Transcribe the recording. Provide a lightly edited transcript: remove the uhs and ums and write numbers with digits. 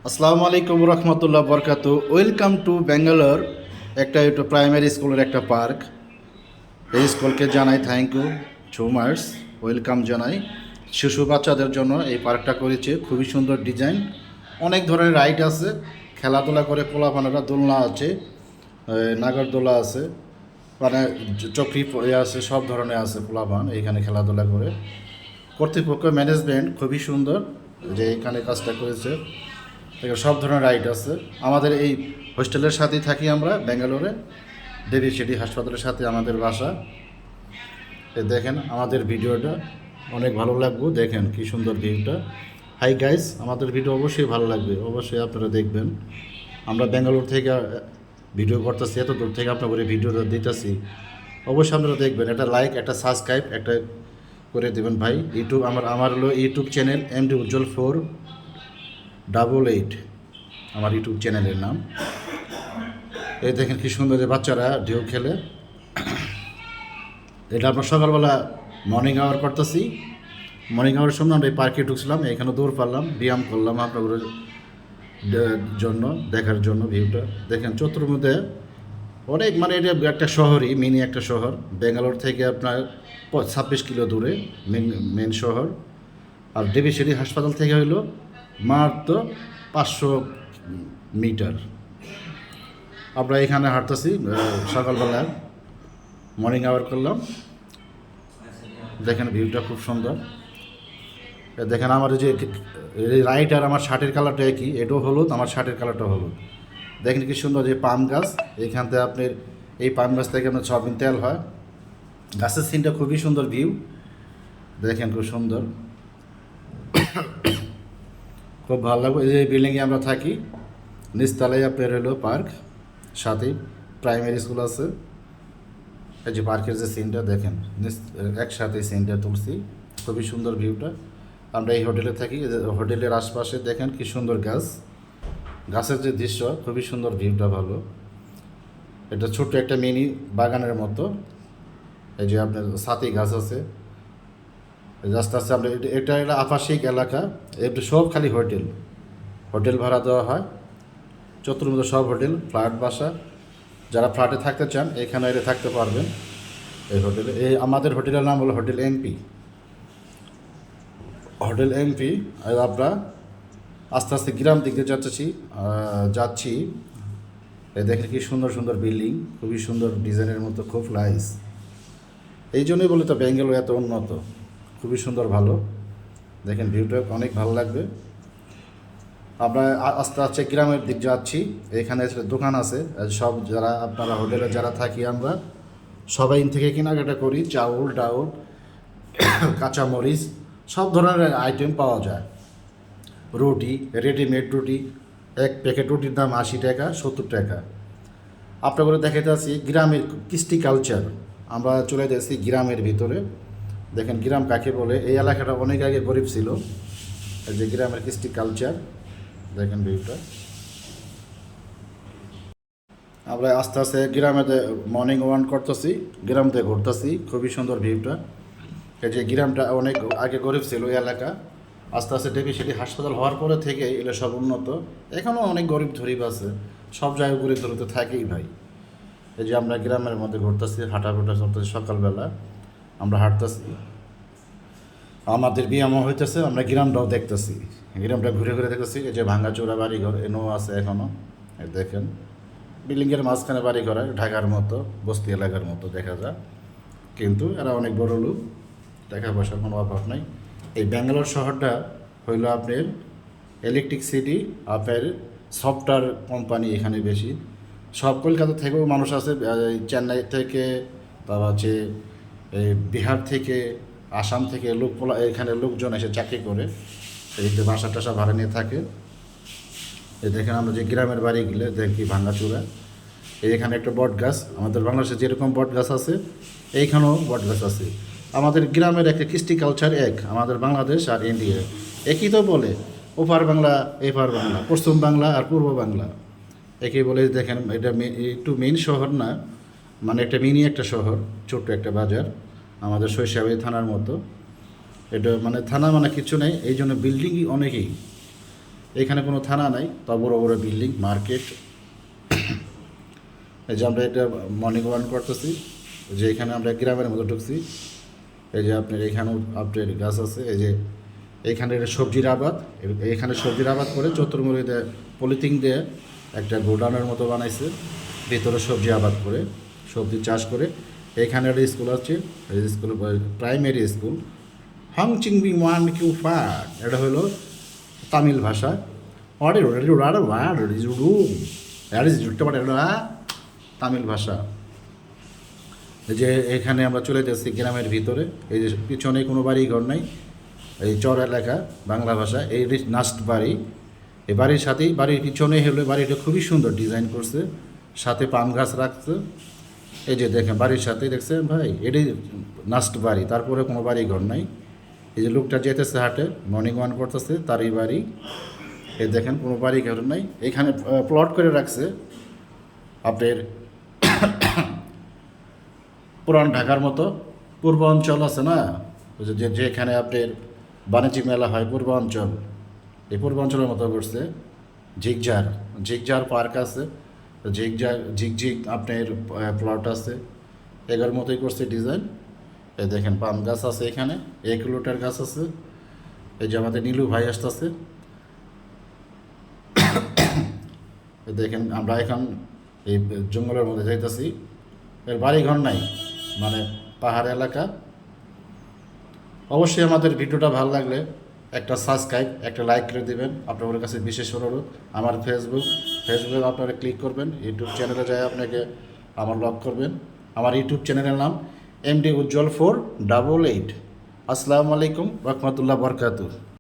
আসসালামু আলাইকুম রহমতুল্লাহ বরকাতু। Welcome to Bangalore. এটা প্রাইমারি স্কুলের একটা পার্ক। এই স্কুলকে জানাই thank you so much, welcome জানাই। শিশু বাচ্চাদের জন্য এই পার্কটা করেছে, খুবই সুন্দর ডিজাইন। অনেক ধরনের রাইড আছে, খেলাধুলা করে পোলাপানেরা, দোলনা আছে, নাগরদোলা আছে, মানে চক্রি আছে, সব ধরনের আছে। পোলাপান এখানে খেলাধুলা করে। কর্তৃপক্ষ ম্যানেজমেন্ট খুবই সুন্দর যে এখানে কাজটা করেছে। এখানে সব ধরনের রাইড আছে। আমাদের এই হোস্টেলের সাথেই থাকি আমরা ব্যাঙ্গালোরে, দেবী সিটি হাসপাতালের সাথে আমাদের বাসা। দেখেন আমাদের ভিডিওটা অনেক ভালো লাগবে, দেখেন কি সুন্দর ভিউটা। হাই গাইস, আমাদের ভিডিও অবশ্যই ভালো লাগবে, অবশ্যই আপনারা দেখবেন। আমরা ব্যাঙ্গালোর থেকে ভিডিও করতেছি, এত দূর থেকে আপনার ভিডিওটা দিতেছি, অবশ্যই আপনারা দেখবেন। একটা লাইক, একটা সাবস্ক্রাইব, একটা করে দেবেন ভাই। ইউটিউব আমার হলো ইউটিউব চ্যানেল MD উজ্জ্বল 488 আমার ইউটিউব চ্যানেলের নাম। এই দেখেন কি সুন্দর যে বাচ্চারা ঢেউ খেলে। এটা আমরা সকালবেলা মর্নিং আওয়ার করতেছি। মর্নিং আওয়ারের সময় আমরা এই পার্কে ঢুকছিলাম, এখানে দৌড় পারলাম, ব্যায়াম করলাম আপনাদের জন্য, দেখার জন্য। ভিউটা দেখেন চতুর্মধ্যে অনেক, মানে এটা একটা শহরই, মিনি একটা শহর। ব্যাঙ্গালোর থেকে আপনার 26 কিলো দূরে মেন শহর। আর দেবী সিটি হাসপাতাল থেকে হইলো মাত্র 500 মিটার। আমরা এখানে হাঁটতেছি সকালবেলা, মর্নিং আওয়ার করলাম। দেখেন ভিউটা খুব সুন্দর। দেখেন আমার যে রাইট আর আমার শার্টের কালারটা একই, এটাও হলুদ, আমার শার্টের কালারটা হলুদ। দেখেন কি সুন্দর যে পাম গাছ, এইখান থেকে আপনার এই পাম গাছ থেকে আপনার সয়াবিন তেল হয়। গাছের সিনটা খুবই সুন্দর ভিউ, দেখেন খুব সুন্দর, খুব ভালো লাগবে। এই যে বিল্ডিংয়ে আমরা থাকি, নিচতলায় আপনার হলো পার্ক, সাথেই প্রাইমারি স্কুল আছে। এই যে পার্কের যে সিনটা দেখেন, একসাথে সিনটা তুলছি, খুবই সুন্দর ভিউটা। আমরা এই হোটেলে থাকি, হোটেলের আশপাশে দেখেন কি সুন্দর গাছ, গাছের যে দৃশ্য, খুবই সুন্দর ভিউটা ভালো। এটা ছোট্ট একটা মিনি বাগানের মতো। এই যে আপনার সাথী গাছ আছে, আস্তে আস্তে আমরা এটা একটা আবাসিক এলাকা। একটু সব খালি হোটেল, হোটেল ভাড়া দেওয়া হয় চতুর্মুখ, সব হোটেল, ফ্ল্যাট বাসা। যারা ফ্ল্যাটে থাকতে চান এখানে এলে থাকতে পারবেন এই হোটেলে। এই আমাদের হোটেলের নাম হলো হোটেল MP। Hotel MP। আর আমরা আস্তে আস্তে গ্রাম দিকে যাচ্ছি। এই দেখেন কি সুন্দর সুন্দর বিল্ডিং, খুবই সুন্দর ডিজাইনের মতো, খুব নাইস। এই জন্যই বলে তো ব্যাঙ্গালোর এত উন্নত, খুবই সুন্দর, ভালো। দেখেন ভিউটা অনেক ভালো লাগবে। আমরা আস্তে আস্তে গ্রামের দিক যাচ্ছি। এখানে দোকান আছে সব, যারা আপনারা হোটেলে যারা থাকি আমরা সবাই থেকে কেনাকাটা করি। চাউল ডাউল, কাঁচামরিচ, সব ধরনের আইটেম পাওয়া যায়। রুটি, রেডিমেড রুটি, এক প্যাকেট রুটির দাম 80 টাকা 70 টাকা। আপনাদের দেখাতে আছি গ্রামের কৃষ্টি কালচার। আমরা চলে যাচ্ছি গ্রামের ভিতরে। দেখেন গ্রাম কাকে বলে। এই এলাকাটা অনেক আগে গরিব ছিল। এই যে গ্রামের কৃষ্টি কালচার, দেখেন ভিউটা। আমরা আস্তে আস্তে গ্রামেতে মর্নিং ওয়াক করতেছি, গ্রামতে ঘুরতেছি, খুবই সুন্দর ভিউটা। এই যে গ্রামটা অনেক আগে গরিব ছিল এই এলাকা, আস্তে আস্তে দেবী সিটি হাসপাতাল হওয়ার পরে থেকে এগুলো সব উন্নত। এখনও অনেক গরিব ধরিব আছে, সব জায়গায় গরিব ধরিব তো থাকেই ভাই। এই যে আমরা গ্রামের মধ্যে ঘুরতেছি, হাঁটাফোটা চলতেছি, সকালবেলা আমরা হাঁটতেছি, আমাদের ব্যায়ামও হইতেছে, আমরা গ্রামটাও দেখতেছি, গ্রামটা ঘুরে ঘুরে দেখতেছি। এই যে ভাঙ্গাচোরা বাড়িঘর এনও আছে এখনও, দেখেন বিল্ডিংয়ের মাঝখানে বাড়িঘর, ঢাকার মতো বস্তি এলাকার মতো দেখা যায়, কিন্তু এরা অনেক বড় লোক, টাকা পয়সার কোনো অভাব নাই। এই ব্যাঙ্গালোর শহরটা হইল আপনার ইলেকট্রিক সিটি, আপনার সফটওয়্যার কোম্পানি এখানে বেশি। সব কলকাতা থেকেও মানুষ আছে, চেন্নাই থেকে, তারপর হচ্ছে এই বিহার থেকে, আসাম থেকে এখানে লোকজন এসে চাকরি করে, এই যে বাসা টাসা ভাড়া নিয়ে থাকে। এই দেখেন আমরা যে গ্রামের বাড়ি গেলে দেখি ভাঙ্গাচুরা। এখানে একটা বট গাছ, আমাদের বাংলাদেশে যেরকম বট গাছ আছে এইখানেও বট গাছ আছে। আমাদের গ্রামের একটা কৃষ্টি কালচার এক, আমাদের বাংলাদেশ আর ইন্ডিয়া একই তো বলে, ওপার বাংলা এপার বাংলা, পশ্চিম বাংলা আর পূর্ব বাংলা একই বলে। দেখেন এটা একটু মেন শহর না, মানে একটা মিনি একটা শহর, ছোট্ট একটা বাজার, আমাদের শৈশাবাড়ি থানার মতো। এটা মানে থানা মানে কিছু নেই, এই জন্য বিল্ডিংই অনেকেই। এখানে কোনো থানা নাই, তা বড় বড় বিল্ডিং, মার্কেট। এই যে আমরা এটা মর্নিং ওয়াক করতেছি, যে এখানে আমরা গ্রামের মধ্যে ঢুকছি। এই যে আপনার এখানেও আপনার গাছ আছে, এই যে এইখানে এটা সবজির আবাদ, এখানে সবজির আবাদ করে চতুর্মুড়ি দিয়ে পলিথিন দিয়ে একটা গোডাউনের মতো বানাইছে, ভিতরে সবজি আবাদ করে সবজি চাষ করে। এখানে একটা স্কুল আছে, এই স্কুল প্রাইমারি স্কুল, হং চিংবি ওয়ান কিউ ফাট, এটা হলো তামিল ভাষা। তামিল ভাষা। এই যে এখানে আমরা চলে যাচ্ছি গ্রামের ভিতরে, এই যে পিছনে কোনো বাড়ি ঘর নাই, এই চর এলাকা, বাংলা ভাষা। এই নাস্ট বাড়ি, এই বাড়ির সাথেই, বাড়ির পিছনে হলে বাড়িটা খুবই সুন্দর ডিজাইন করছে, সাথে পাম গাছ রাখছে। এই যে দেখেন বাড়ির সাথেই, দেখছেন ভাই, এটাই নাস্ট বাড়ি, তারপরে কোনো বাড়ি ঘর নাই। এই যে লোকটা যেতেছে হাটে, মর্নিং ওয়ান করতেছে, তারই বাড়ি। এই দেখেন কোনো বাড়ি ঘর নাই, এখানে প্লট করে রাখছে আপনার পুরান ঢাকার মতো। পূর্ব অঞ্চল আছে না, ওই যে যেখানে আপনার বাণিজ্যিক মেলা হয়, পূর্ব অঞ্চল, এই পূর্ব অঞ্চলের মতো করছে। ঝিকঝার, ঝিকঝার পার্ক আছে, ঝিকঝিক আপনার প্লট আছে, এগার মতোই করছে ডিজাইন। এই দেখেন পাম গাছ আছে, এখানে কিলোটার গাছ আছে। এই যে আমাদের নীলু ভাই আসতেছে। দেখেন আমরা এখন এই জঙ্গলের মধ্যে যাইতেছি, এর বাড়ি ঘর নাই, মানে পাহাড় এলাকা। অবশ্যই আমাদের ভিডিওটা ভালো লাগলে একটা সাবস্ক্রাইব, একটা লাইক করে দেবেন, আপনাদের কাছে বিশেষ অনুরোধ। আমার ফেসবুকে আপনারা ক্লিক করবেন, ইউটিউব চ্যানেলে যায় আপনাকে আমার লক করবেন। আমার ইউটিউব চ্যানেলের নাম MD Ujjwal 488। আসসালামু আলাইকুম রহমতুল্লাহ বরকাতুহ।